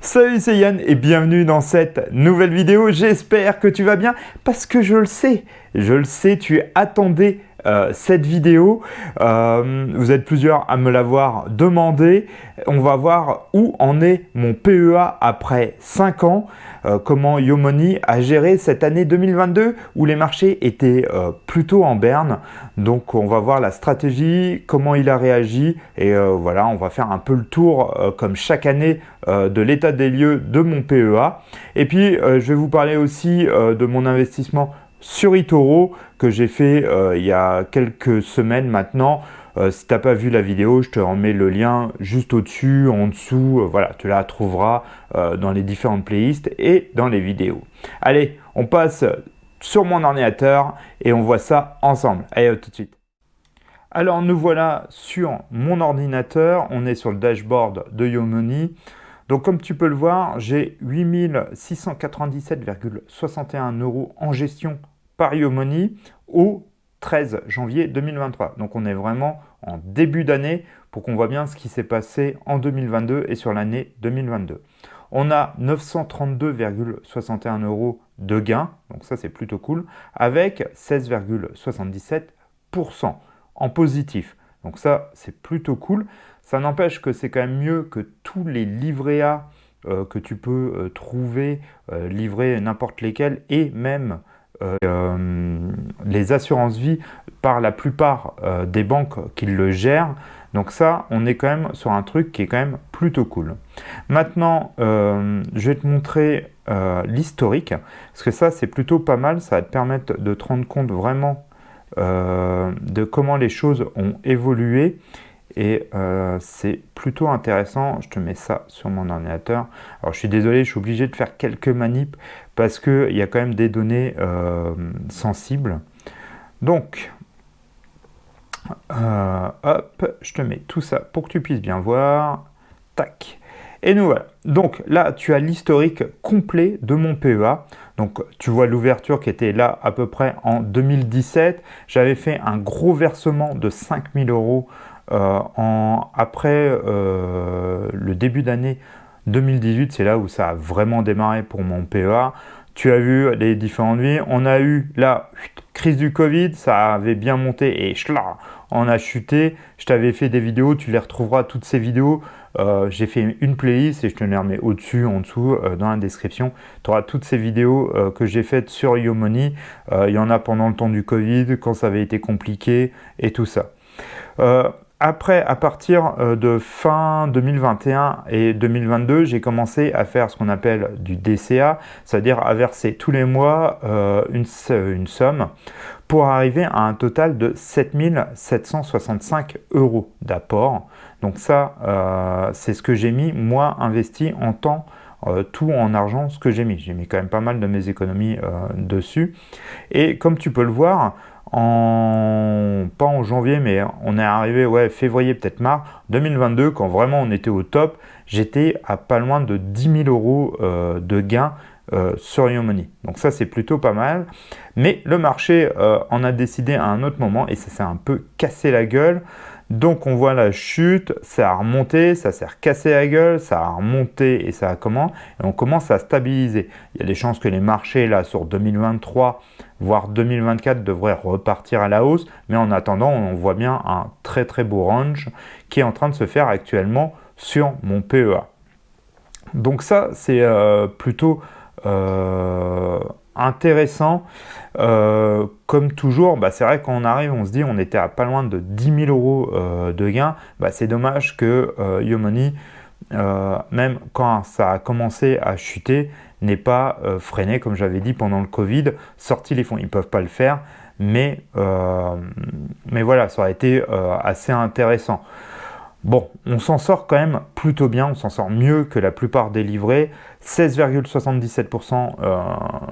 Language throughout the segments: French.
Salut, c'est Yann et bienvenue dans cette nouvelle vidéo. J'espère que tu vas bien parce que je le sais, tu attendais cette vidéo. Vous êtes plusieurs à me l'avoir demandé. On va voir où en est mon PEA après 5 ans. Comment YoMoney a géré cette année 2022 où les marchés étaient plutôt en berne. Donc on va voir la stratégie, comment il a réagi et voilà, on va faire un peu le tour comme chaque année de l'état des lieux de mon PEA. Et puis je vais vous parler aussi de mon investissement sur eToro que j'ai fait il y a quelques semaines maintenant. Si tu n'as pas vu la vidéo, je te remets le lien juste au-dessus, en dessous. Voilà, tu la trouveras dans les différentes playlists et dans les vidéos. Allez, on passe sur mon ordinateur et on voit ça ensemble. Allez, tout de suite. Alors, nous voilà sur mon ordinateur. On est sur le dashboard de YoMoney. Donc, comme tu peux le voir, j'ai 8 697,61 € en gestion par YoMoney au 13 janvier 2023. Donc, on est vraiment en début d'année pour qu'on voit bien ce qui s'est passé en 2022 et sur l'année 2022. On a 932,61 € de gains, donc ça c'est plutôt cool, avec 16,77% en positif. Donc ça c'est plutôt cool. Ça n'empêche que c'est quand même mieux que tous les livrets A que tu peux trouver, livrets n'importe lesquels, et même les assurances vie par la plupart des banques qui le gèrent. Donc ça, on est quand même sur un truc qui est quand même plutôt cool. Maintenant, je vais te montrer l'historique, parce que ça, c'est plutôt pas mal. Ça va te permettre de te rendre compte vraiment de comment les choses ont évolué. Et c'est plutôt intéressant. Je te mets ça sur mon ordinateur. Alors je suis désolé, je suis obligé de faire quelques manips parce qu'il y a quand même des données sensibles. Donc, hop, je te mets tout ça pour que tu puisses bien voir. Tac. Et nous voilà. Donc là, tu as l'historique complet de mon PEA. Donc tu vois l'ouverture qui était là à peu près en 2017. J'avais fait un gros versement de 5 000 € après le début d'année 2018, c'est là où ça a vraiment démarré pour mon PEA. Tu as vu les différentes vies. On a eu la crise du Covid, ça avait bien monté et on a chuté. Je t'avais fait des vidéos, tu les retrouveras toutes ces vidéos. J'ai fait une playlist et je te les remets au-dessus, en dessous, dans la description. Tu auras toutes ces vidéos que j'ai faites sur YoMoney. Il y en a pendant le temps du Covid, quand ça avait été compliqué et tout ça. Après, à partir de fin 2021 et 2022, j'ai commencé à faire ce qu'on appelle du DCA, c'est-à-dire à verser tous les mois une somme pour arriver à un total de 7 765 € d'apport. Donc ça, c'est ce que j'ai mis, moi, investi en temps, tout en argent, ce que j'ai mis. J'ai mis quand même pas mal de mes économies dessus. Et comme tu peux le voir, pas en janvier, mais on est arrivé février, peut-être mars 2022, quand vraiment on était au top, j'étais à pas loin de 10 000 € de gains sur YoMoney. Donc ça, c'est plutôt pas mal. Mais le marché en a décidé à un autre moment et ça s'est un peu cassé la gueule. Donc on voit la chute, ça a remonté, ça s'est recassé la gueule, ça a remonté et ça a comment? Et on commence à stabiliser. Il y a des chances que les marchés là sur 2023 voire 2024 devraient repartir à la hausse, mais en attendant, on voit bien un très très beau range qui est en train de se faire actuellement sur mon PEA. Donc ça, c'est plutôt intéressant. Comme toujours, c'est vrai qu'on arrive, on se dit on était à pas loin de 10 000 € de gains. C'est dommage que YoMoney, même quand ça a commencé à chuter, n'est pas freiné, comme j'avais dit pendant le Covid, sorti les fonds. Ils ne peuvent pas le faire, mais voilà, ça aurait été assez intéressant. Bon, on s'en sort quand même plutôt bien, on s'en sort mieux que la plupart des livrets. 16,77%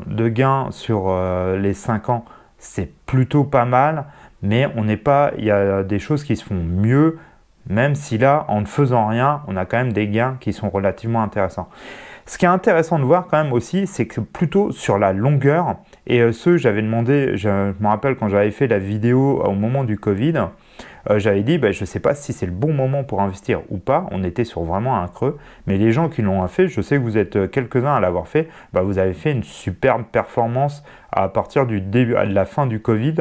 de gains sur les 5 ans, c'est plutôt pas mal, mais on n'est pas, il y a des choses qui se font mieux, même si là, en ne faisant rien, on a quand même des gains qui sont relativement intéressants. Ce qui est intéressant de voir quand même aussi, c'est que plutôt sur la longueur, et j'avais demandé, je me rappelle quand j'avais fait la vidéo au moment du Covid, j'avais dit, je ne sais pas si c'est le bon moment pour investir ou pas. On était sur vraiment un creux. Mais les gens qui l'ont fait, je sais que vous êtes quelques-uns à l'avoir fait, vous avez fait une superbe performance à partir du début, à la fin du Covid,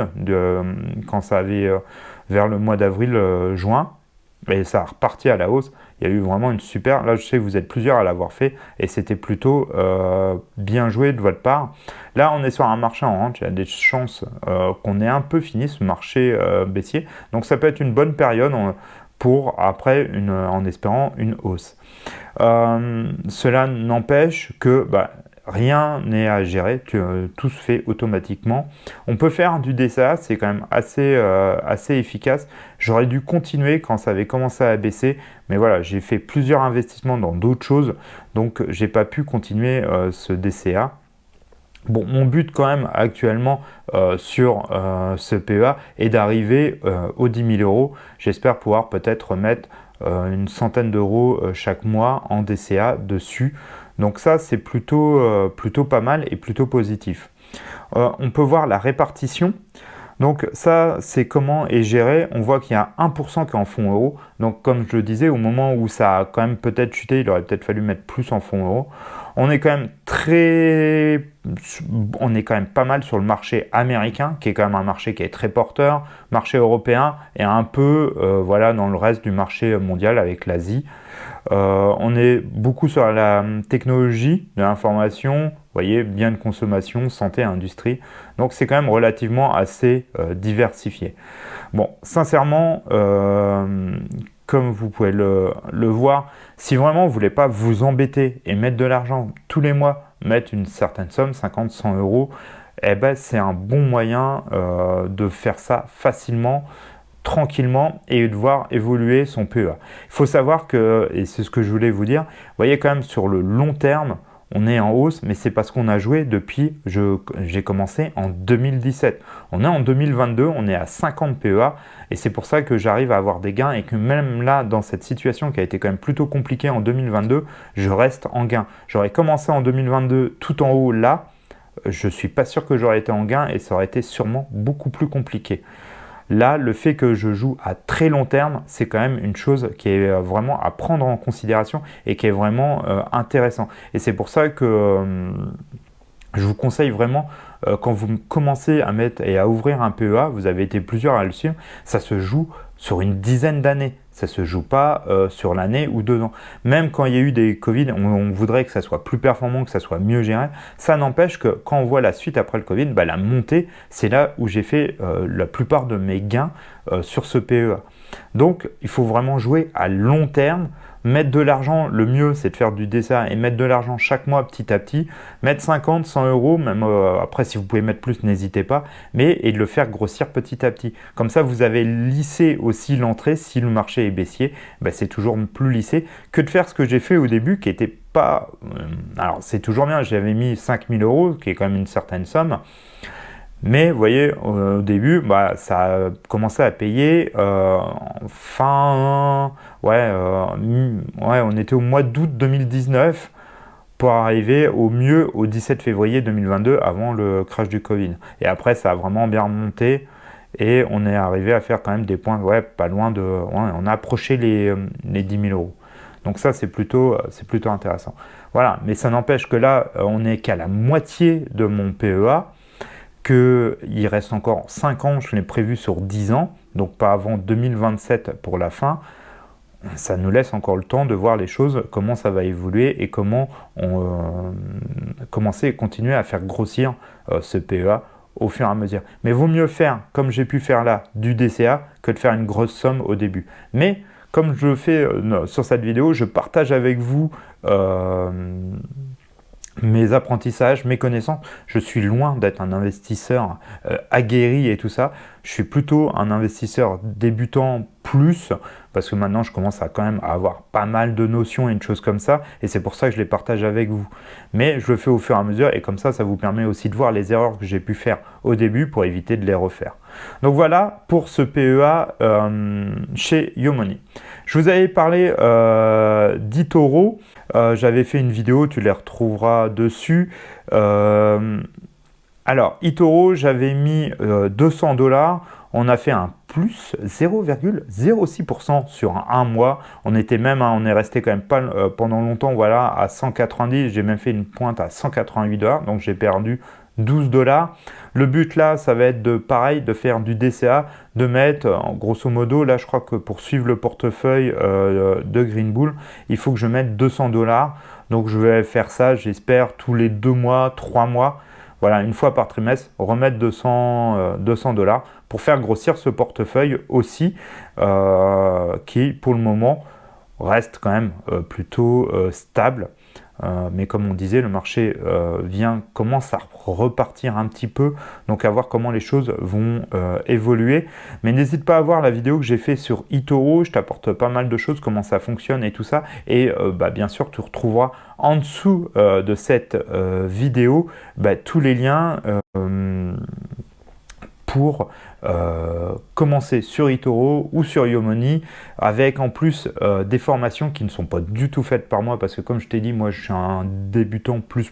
quand ça avait vers le mois d'avril, juin. Et ça a reparti à la hausse. Il y a eu vraiment une super... Là, je sais que vous êtes plusieurs à l'avoir fait. Et c'était plutôt bien joué de votre part. Là, on est sur un marché en rente. Il y a des chances qu'on ait un peu fini ce marché baissier. Donc, ça peut être une bonne période pour après, en espérant une hausse. Cela n'empêche que... rien n'est à gérer, tout se fait automatiquement. On peut faire du DCA, c'est quand même assez efficace. J'aurais dû continuer quand ça avait commencé à baisser, mais voilà, j'ai fait plusieurs investissements dans d'autres choses, donc j'ai pas pu continuer ce DCA. Bon, mon but quand même actuellement sur ce PEA est d'arriver aux 10 000 euros. J'espère pouvoir peut-être mettre une centaine d'euros chaque mois en DCA dessus. Donc ça, c'est plutôt pas mal et plutôt positif. On peut voir la répartition. Donc ça, c'est comment est géré. On voit qu'il y a 1% qui est en fonds euros. Donc comme je le disais, au moment où ça a quand même peut-être chuté, il aurait peut-être fallu mettre plus en fonds euros. On est quand même pas mal sur le marché américain, qui est quand même un marché qui est très porteur, marché européen et un peu dans le reste du marché mondial avec l'Asie. On est beaucoup sur la technologie de l'information, vous voyez, biens de consommation, santé, industrie. Donc c'est quand même relativement assez diversifié. Bon, sincèrement, comme vous pouvez le voir, si vraiment vous ne voulez pas vous embêter et mettre de l'argent tous les mois, mettre une certaine somme, 50, 100 euros, c'est un bon moyen de faire ça facilement, tranquillement et de voir évoluer son PEA. Il faut savoir que, et c'est ce que je voulais vous dire, vous voyez quand même sur le long terme, on est en hausse, mais c'est parce qu'on a joué depuis, j'ai commencé en 2017. On est en 2022, on est à 50 PEA et c'est pour ça que j'arrive à avoir des gains et que même là, dans cette situation qui a été quand même plutôt compliquée en 2022, je reste en gain. J'aurais commencé en 2022 tout en haut là, je ne suis pas sûr que j'aurais été en gain et ça aurait été sûrement beaucoup plus compliqué. Là, le fait que je joue à très long terme, c'est quand même une chose qui est vraiment à prendre en considération et qui est vraiment intéressant. Et c'est pour ça que je vous conseille vraiment, quand vous commencez à mettre et à ouvrir un PEA, vous avez été plusieurs à le suivre, ça se joue sur une dizaine d'années. Ça ne se joue pas sur l'année ou 2 ans. Même quand il y a eu des Covid, on voudrait que ça soit plus performant, que ça soit mieux géré. Ça n'empêche que quand on voit la suite après le Covid, la montée, c'est là où j'ai fait la plupart de mes gains sur ce PEA. Donc, il faut vraiment jouer à long terme. Mettre de l'argent, le mieux, c'est de faire du DCA et mettre de l'argent chaque mois petit à petit. Mettre 50, 100 euros, même après, si vous pouvez mettre plus, n'hésitez pas. Et de le faire grossir petit à petit. Comme ça, vous avez lissé aussi l'entrée. Si le marché est baissier, c'est toujours plus lissé que de faire ce que j'ai fait au début, qui était pas... alors, c'est toujours bien, j'avais mis 5 000 euros, qui est quand même une certaine somme. Mais vous voyez, au début, ça a commencé à payer on était au mois d'août 2019 pour arriver au mieux au 17 février 2022 avant le crash du Covid. Et après, ça a vraiment bien remonté et on est arrivé à faire quand même des points, pas loin de... on a approché les 10 000 euros. Donc ça, c'est plutôt intéressant. Voilà, mais ça n'empêche que là, on n'est qu'à la moitié de mon PEA. Qu'il reste encore 5 ans, je l'ai prévu sur 10 ans, donc pas avant 2027 pour la fin. Ça nous laisse encore le temps de voir les choses, comment ça va évoluer et comment commencer et continuer à faire grossir ce PEA au fur et à mesure. Mais vaut mieux faire, comme j'ai pu faire là, du DCA que de faire une grosse somme au début. Mais comme je le fais sur cette vidéo, je partage avec vous mes apprentissages, mes connaissances. Je suis loin d'être un investisseur aguerri et tout ça. Je suis plutôt un investisseur débutant plus, parce que maintenant je commence à quand même à avoir pas mal de notions et une chose comme ça, et c'est pour ça que je les partage avec vous. Mais je le fais au fur et à mesure, et comme ça vous permet aussi de voir les erreurs que j'ai pu faire au début pour éviter de les refaire. Donc voilà pour ce PEA chez YoMoney. Je vous avais parlé d'eToro. J'avais fait une vidéo, tu les retrouveras dessus. Alors, eToro, j'avais mis 200 $. On a fait un plus 0,06% sur un mois. On était même, on est resté quand même pas pendant longtemps, voilà, à 190. J'ai même fait une pointe à 188 $, donc j'ai perdu 12 $. Le but là, ça va être de pareil, de faire du DCA, de mettre, grosso modo, là je crois que pour suivre le portefeuille de Green Bull, il faut que je mette 200 $. Donc je vais faire ça, j'espère, tous les 2 mois, 3 mois. Voilà, une fois par trimestre, remettre 200 $ pour faire grossir ce portefeuille aussi, qui pour le moment reste quand même plutôt stable. Mais comme on disait, le marché commence à repartir un petit peu, donc à voir comment les choses vont évoluer. Mais n'hésite pas à voir la vidéo que j'ai fait sur eToro, je t'apporte pas mal de choses, comment ça fonctionne et tout ça. Et bien sûr, tu retrouveras en dessous de cette vidéo tous les liens pour commencer sur eToro ou sur Yomoney, avec en plus des formations qui ne sont pas du tout faites par moi, parce que comme je t'ai dit, moi je suis un débutant plus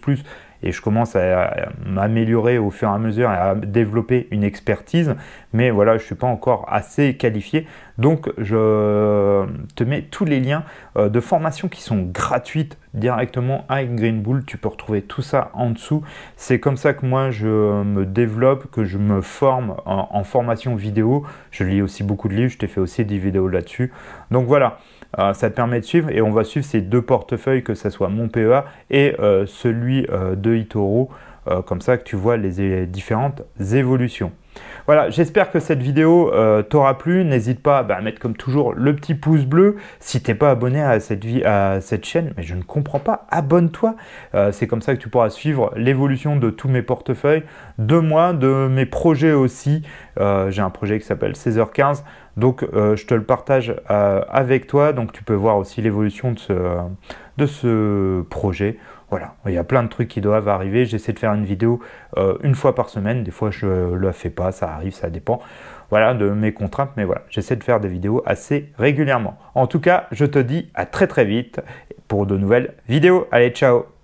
et je commence à m'améliorer au fur et à mesure et à développer une expertise, mais voilà, je ne suis pas encore assez qualifié. Donc je te mets tous les liens de formations qui sont gratuites directement avec Green Bull. Tu peux retrouver tout ça en dessous. C'est comme ça que moi je me développe, que je me forme en formation vidéo. Je lis aussi beaucoup de livres, je t'ai fait aussi des vidéos là-dessus. Donc voilà, ça te permet de suivre, et on va suivre ces deux portefeuilles, que ce soit mon PEA et celui de eToro, comme ça que tu vois les différentes évolutions. Voilà, j'espère que cette vidéo t'aura plu. N'hésite pas à mettre comme toujours le petit pouce bleu. Si tu n'es pas abonné à cette chaîne, mais je ne comprends pas, abonne-toi. C'est comme ça que tu pourras suivre l'évolution de tous mes portefeuilles, de moi, de mes projets aussi. J'ai un projet qui s'appelle 16h15, donc je te le partage avec toi. Donc tu peux voir aussi l'évolution de ce projet. Voilà, il y a plein de trucs qui doivent arriver. J'essaie de faire une vidéo une fois par semaine. Des fois, je ne la fais pas, ça arrive, ça dépend, voilà, de mes contraintes. Mais voilà, j'essaie de faire des vidéos assez régulièrement. En tout cas, je te dis à très très vite pour de nouvelles vidéos. Allez, ciao!